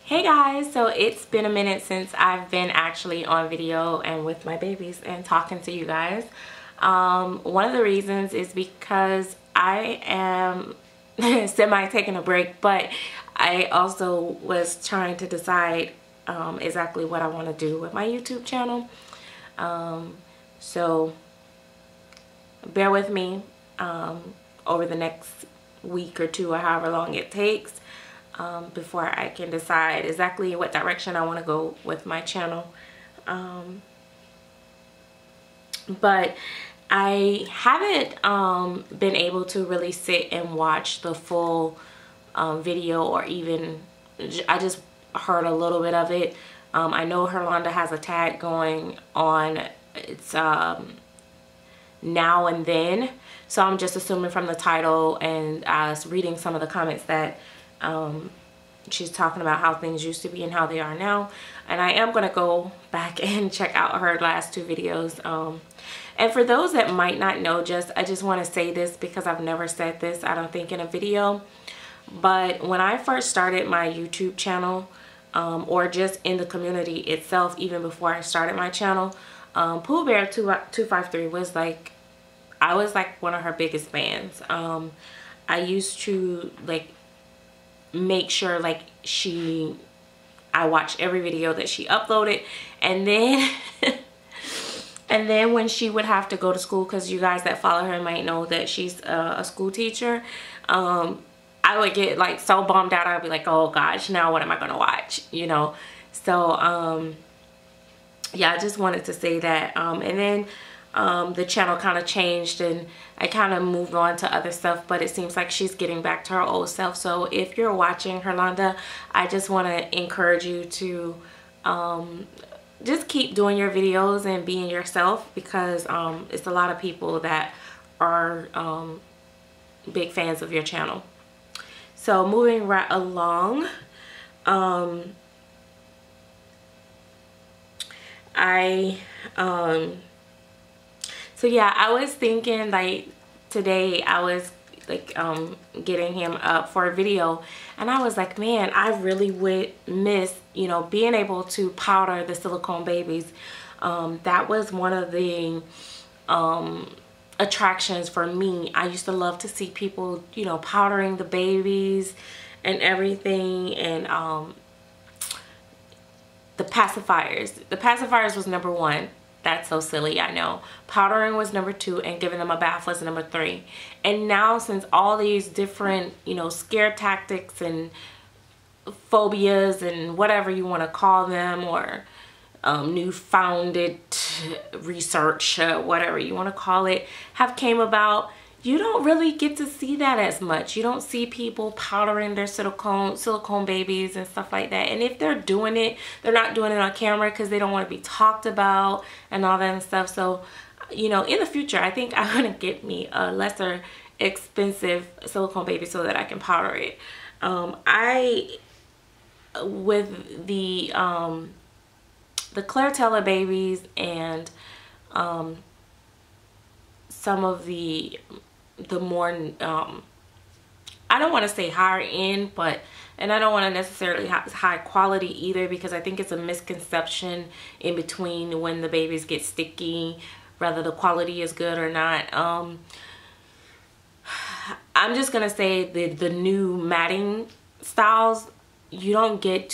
Hey guys, so it's been a minute since I've been actually on video and with my babies and talking to you guys. One of the reasons is because I am semi taking a break, but I also was trying to decide exactly what I want to do with my YouTube channel. So bear with me over the next week or two or however long it takes before I can decide exactly what direction I want to go with my channel. But I haven't been able to really sit and watch the full video, or even I just heard a little bit of it. I know Herlonda has a tag going on. It's now and then, so I'm just assuming from the title and reading some of the comments that she's talking about how things used to be and how they are now. And I am going to go back and check out her last two videos. And for those that might not know, I just want to say this because I've never said this, I don't think, in a video. But when I first started my YouTube channel, or just in the community itself, even before I started my channel, Pooh Bear 253 was like, I was like one of her biggest fans. I used to like make sure like I watched every video that she uploaded, and then and then when she would have to go to school, because you guys that follow her might know that she's a school teacher, I would get like so bummed out. I'd be like, oh gosh, now what am I gonna watch, you know? So yeah, I just wanted to say that. And then the channel kind of changed and I kind of moved on to other stuff, but it seems like she's getting back to her old self. So if you're watching, Herlonda, I just want to encourage you to just keep doing your videos and being yourself, because it's a lot of people that are big fans of your channel. So moving right along, so yeah, I was thinking like today I was like getting him up for a video, and I was like, man, I really would miss, you know, being able to powder the silicone babies. That was one of the attractions for me. I used to love to see people, you know, powdering the babies and everything. And the pacifiers was number one. That's so silly, I know. Powdering was number two, and giving them a bath was number three. And now, since all these different, you know, scare tactics and phobias and whatever you want to call them, or newfounded research, whatever you want to call it, have came about, you don't really get to see that as much. You don't see people powdering their silicone babies and stuff like that. And if they're doing it, they're not doing it on camera because they don't want to be talked about and all that and stuff. So, you know, in the future, I think I'm going to get me a lesser expensive silicone baby so that I can powder it. With the Claire babies and some of the more I don't want to say higher end, but, and I don't want to necessarily have high quality either, because I think it's a misconception in between when the babies get sticky, whether the quality is good or not. I'm just gonna say the new matting styles, they don't get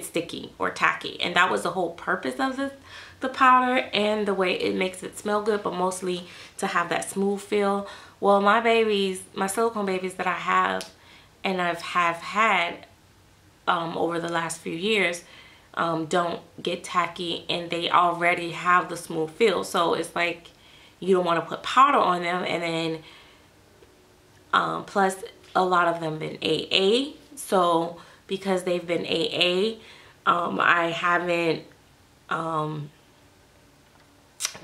sticky or tacky, and that was the whole purpose of the powder and the way it makes it smell good, but mostly to have that smooth feel. Well, my silicone babies that I have and have had over the last few years don't get tacky, and they already have the smooth feel. So it's like you don't want to put powder on them, and then plus a lot of them been AA. So because they've been AA, I haven't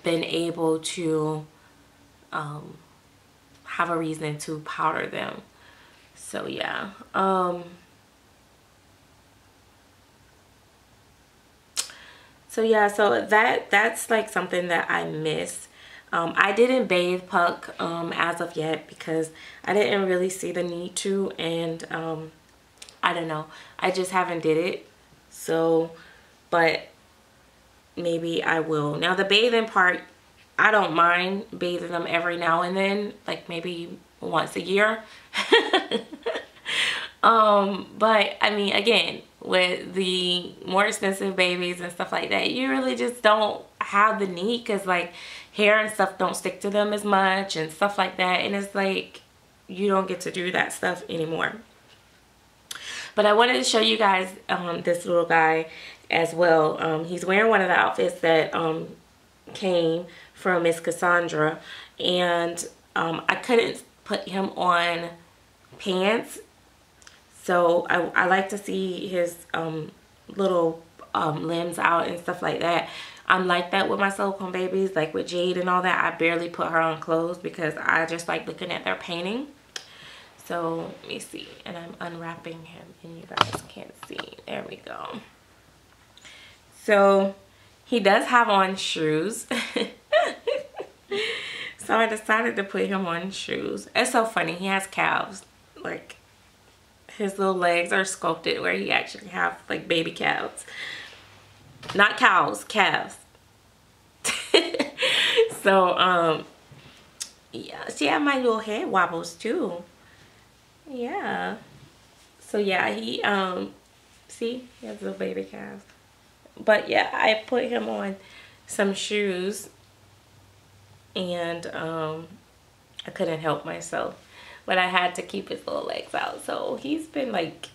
been able to have a reason to powder them. So yeah, so that's like something that I miss. I didn't bathe Puck as of yet because I didn't really see the need to, and I don't know. I just haven't did it. So, but maybe I will. Now the bathing part, I don't mind bathing them every now and then, like maybe once a year. But I mean, again, with the more expensive babies and stuff like that, you really just don't have the need, because like hair and stuff don't stick to them as much and stuff like that, and it's like you don't get to do that stuff anymore. But I wanted to show you guys this little guy as well. He's wearing one of the outfits that came from Miss Cassandra, and I couldn't put him on pants, so I like to see his little limbs out and stuff like that. I'm like that with my silicone babies, like with Jade and all that. I barely put her on clothes because I just like looking at their painting. So let me see, and I'm unwrapping him and you guys can't see. There we go. So he does have on shoes. So I decided to put him on shoes. It's so funny, he has calves. Like his little legs are sculpted where he actually have like baby calves. Not cows, calves. So yeah, see, I have my little head wobbles too. Yeah. So yeah, he see, he has little baby calves. But yeah, I put him on some shoes, and I couldn't help myself, but I had to keep his little legs out. So he's been like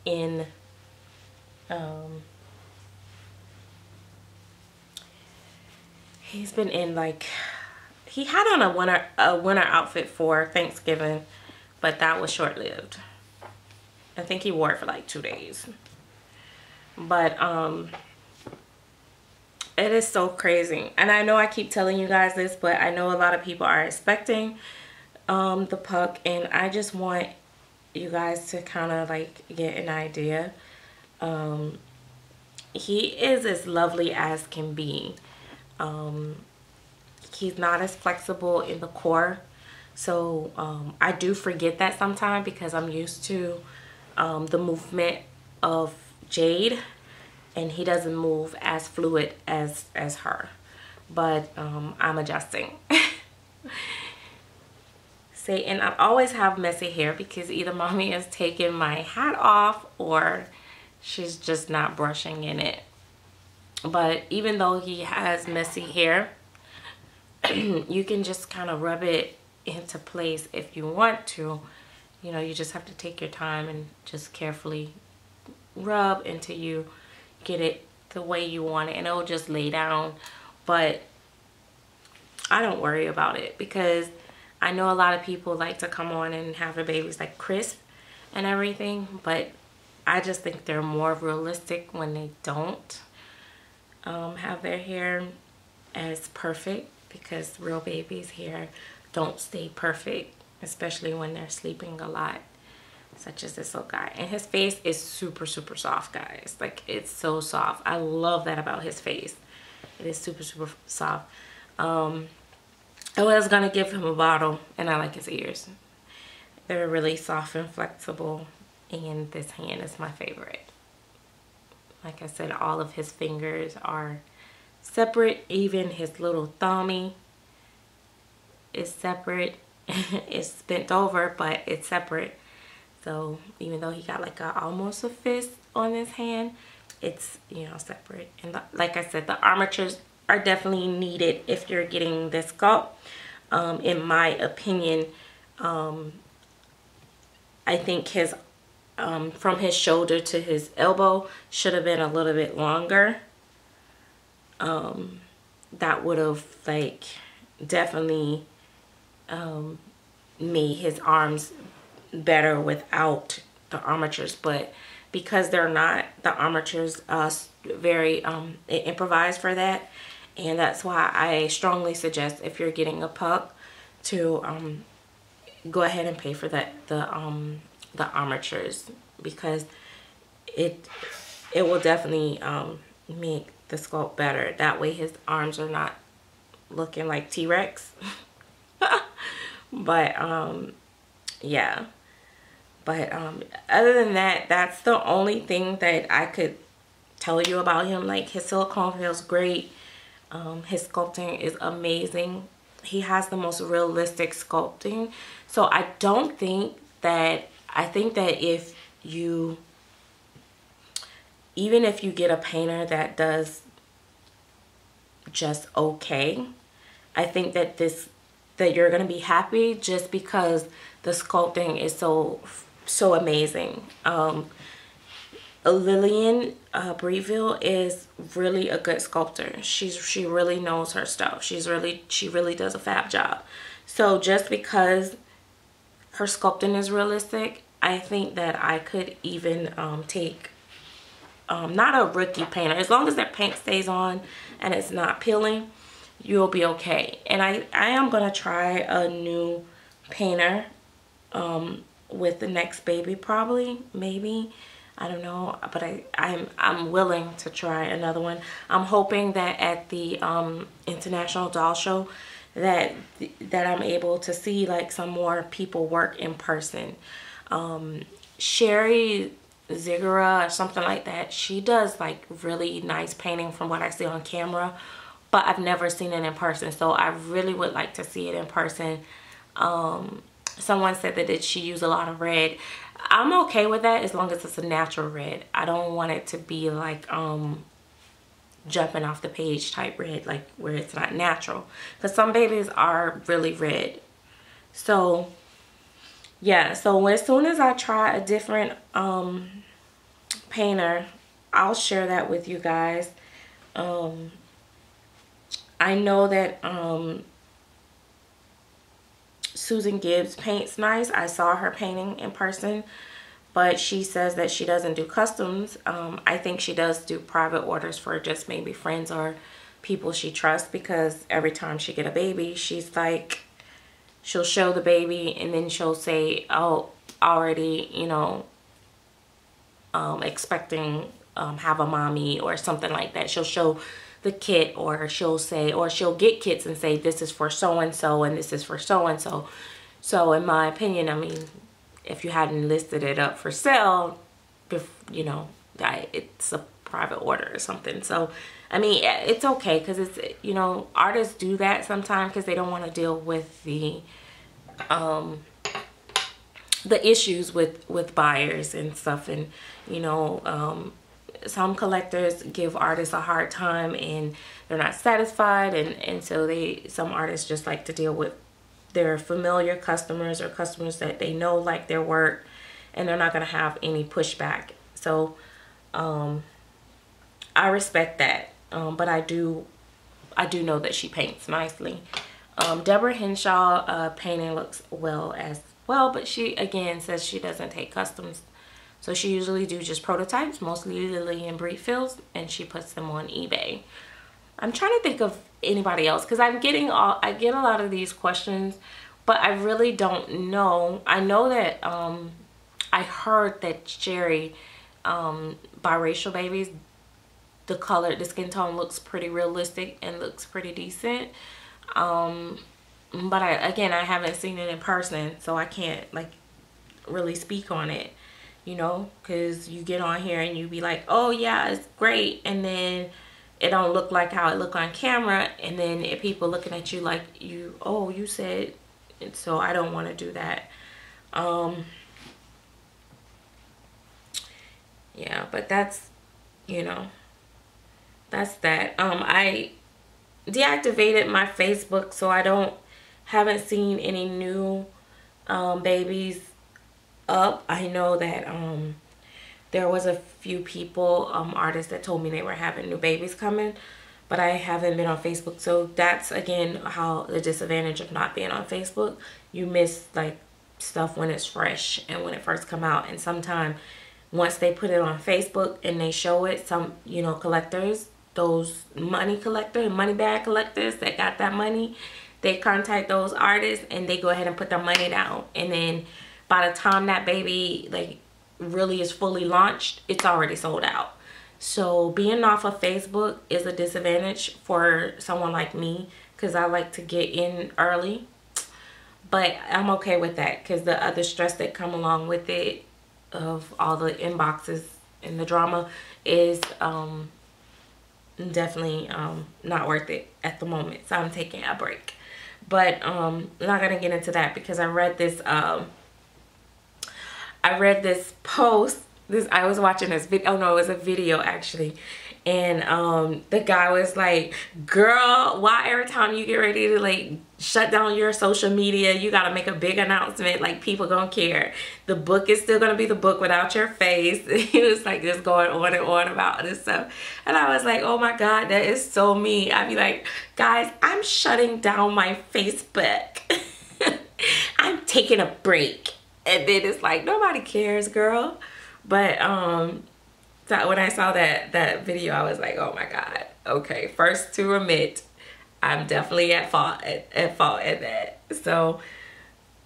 in like, he had on a winter outfit for Thanksgiving, but that was short-lived. I think he wore it for like 2 days. But it is so crazy, and I know I keep telling you guys this, but I know a lot of people are expecting the puck, and I just want you guys to kind of like get an idea. He is as lovely as can be. He's not as flexible in the core, so I do forget that sometimes because I'm used to the movement of Jade, and he doesn't move as fluid as her, but I'm adjusting. See, and I always have messy hair because either mommy is taking my hat off or she's just not brushing in it. But even though he has messy hair, you can just kind of rub it into place if you want to. You know, you just have to take your time and just carefully rub until you get it the way you want it, and it'll just lay down. But I don't worry about it because I know a lot of people like to come on and have their babies like crisp and everything, but I just think they're more realistic when they don't have their hair as perfect, because real babies' hair don't stay perfect, especially when they're sleeping a lot, such as this little guy. And his face is super, super soft, guys. Like, it's so soft. I love that about his face. It is super, super soft. I was gonna give him a bottle, and I like his ears. They're really soft and flexible, and this hand is my favorite. Like I said, all of his fingers are separate. Even his little thummy is separate. It's bent over, but it's separate. So even though he got like almost a fist on his hand, it's, you know, separate. And like I said, the armatures are definitely needed if you're getting this sculpt. In my opinion, I think his from his shoulder to his elbow should have been a little bit longer. That would have like definitely made his arms better without the armatures, but because they're not, the armatures very improvised for that. And that's why I strongly suggest, if you're getting a puck, to go ahead and pay for the armatures, because it will definitely make the sculpt better. That way his arms are not looking like T-Rex. But yeah, But other than that, that's the only thing that I could tell you about him. Like, his silicone feels great. His sculpting is amazing. He has the most realistic sculpting. So I don't think that, I think that if you, even if you get a painter that does just okay, I think that that you're going to be happy just because the sculpting is so amazing. Lillian Breville is really a good sculptor. She really knows her stuff. She really does a fab job. So just because her sculpting is realistic, I think that I could even take not a rookie painter. As long as that paint stays on and it's not peeling, you'll be okay. And I am gonna try a new painter with the next baby, probably, maybe, I don't know, but I'm willing to try another one. I'm hoping that at the International Doll Show that I'm able to see like some more people work in person. Sherry Zigura or something like that, she does like really nice painting from what I see on camera, but I've never seen it in person, so I really would like to see it in person. Someone said that she used a lot of red. I'm okay with that as long as it's a natural red. I don't want it to be like jumping off the page type red, like where it's not natural, because some babies are really red. So yeah, so as soon as I try a different painter, I'll share that with you guys. I know that Susan Gibbs paints nice. I saw her painting in person, but she says that she doesn't do customs. I think she does do private orders for just maybe friends or people she trusts, because every time she get a baby, she's like, she'll show the baby and then she'll say, oh, already, you know, expecting have a mommy or something like that. She'll show the kit, or she'll say, or she'll get kits and say, this is for so-and-so and this is for so-and-so. So in my opinion, I mean, if you hadn't listed it up for sale, you know, it's a private order or something. So I mean, it's okay, because it's, you know, artists do that sometimes because they don't want to deal with the issues with buyers and stuff. And you know, some collectors give artists a hard time and they're not satisfied, and so some artists just like to deal with their familiar customers or customers that they know like their work, and they're not going to have any pushback. So I respect that, but I do know that she paints nicely. Deborah Henshaw painting looks well as well, but she again says she doesn't take customs. So she usually do just prototypes, mostly Lillian Breville's, and she puts them on eBay. I'm trying to think of anybody else, because I get a lot of these questions, but I really don't know. I know that I heard that Sherry biracial babies, the skin tone looks pretty realistic and looks pretty decent. But I haven't seen it in person, so I can't like really speak on it. You know, because you get on here and you be like, oh yeah, it's great, and then it don't look like how it look on camera, and then if people looking at you like you said, and so I don't want to do that. Yeah, but that's, you know, that's that. I deactivated my Facebook, so I haven't seen any new babies up. I know that there was a few people, artists, that told me they were having new babies coming, but I haven't been on Facebook. So that's again how the disadvantage of not being on Facebook. You miss like stuff when it's fresh and when it first come out, and sometimes once they put it on Facebook and they show it, some, you know, collectors, those money bag collectors that got that money, they contact those artists and they go ahead and put their money down, and then by the time that baby like really is fully launched, it's already sold out. So being off of Facebook is a disadvantage for someone like me, because I like to get in early. But I'm okay with that because the other stress that come along with it of all the inboxes and the drama is definitely not worth it at the moment. So I'm taking a break. But I'm not gonna get into that because I read this post. I was watching this video. Oh no, it was a video actually. And the guy was like, girl, why every time you get ready to like shut down your social media, you gotta make a big announcement, like people gonna care. The book is still gonna be the book without your face. He was like just going on and on about this stuff. And I was like, oh my God, that is so me. I'd be like, guys, I'm shutting down my Facebook. I'm taking a break. And then it's like, nobody cares, girl. But so when I saw that video, I was like, oh my God. Okay, first to admit, I'm definitely at fault at that. So,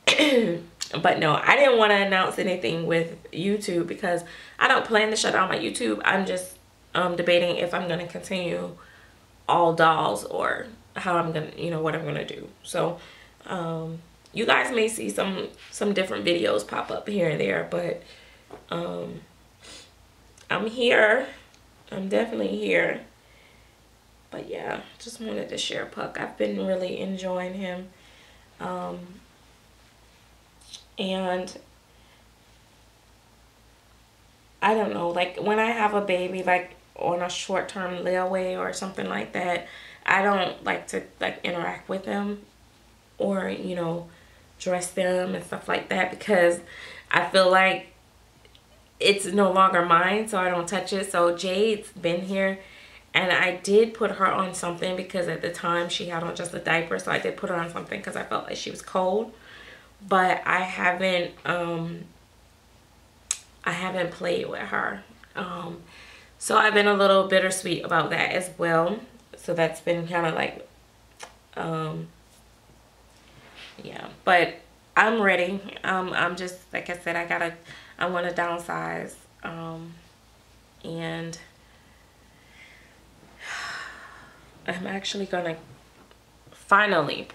but no, I didn't want to announce anything with YouTube because I don't plan to shut down my YouTube. I'm just debating if I'm going to continue all dolls or how I'm going to, you know, what I'm going to do. So, you guys may see some different videos pop up here and there, but I'm here. I'm definitely here. But yeah, just wanted to share Puck. I've been really enjoying him. And I don't know, like when I have a baby, like on a short-term layaway or something like that, I don't like to like interact with them or, you know, dress them and stuff like that because I feel like it's no longer mine, so I don't touch it. So Jade's been here and I did put her on something because at the time she had on just a diaper, so I did put her on something because I felt like she was cold. But I haven't played with her. So I've been a little bittersweet about that as well. So that's been kind of like yeah, but I'm ready. I'm just, like I said, I want to downsize, and I'm actually gonna finally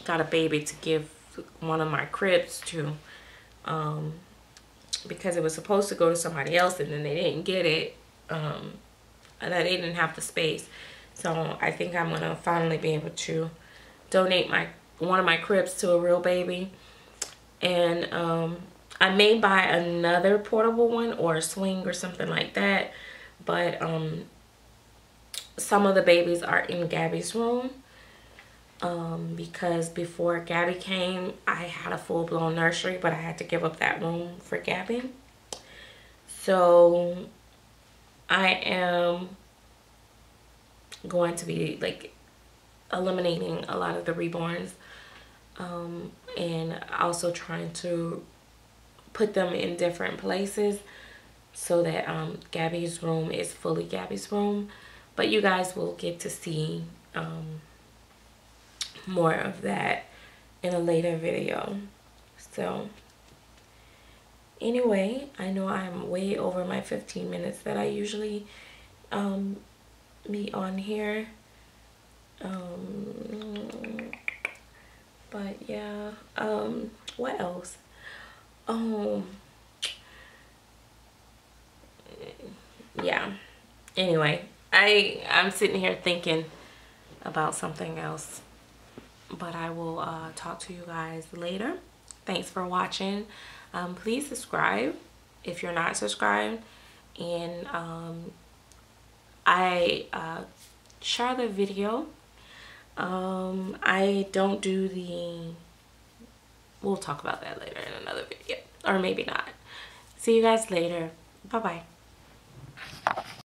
got a baby to give one of my cribs to, because it was supposed to go to somebody else and then they didn't get it, and they didn't have the space. So I think I'm gonna finally be able to donate one of my cribs to a real baby. And I may buy another portable one or a swing or something like that, but some of the babies are in Gabby's room, because before Gabby came I had a full-blown nursery, but I had to give up that room for Gabby. So I am going to be like eliminating a lot of the reborns, and also trying to put them in different places so that Gabby's room is fully Gabby's room. But you guys will get to see more of that in a later video. So anyway, I know I'm way over my 15 minutes that I usually be on here. But yeah, what else? Yeah, anyway, I'm sitting here thinking about something else, but I will talk to you guys later. Thanks for watching. Please subscribe if you're not subscribed, and I share the video. I don't do we'll talk about that later in another video, or maybe not. See you guys later. Bye bye.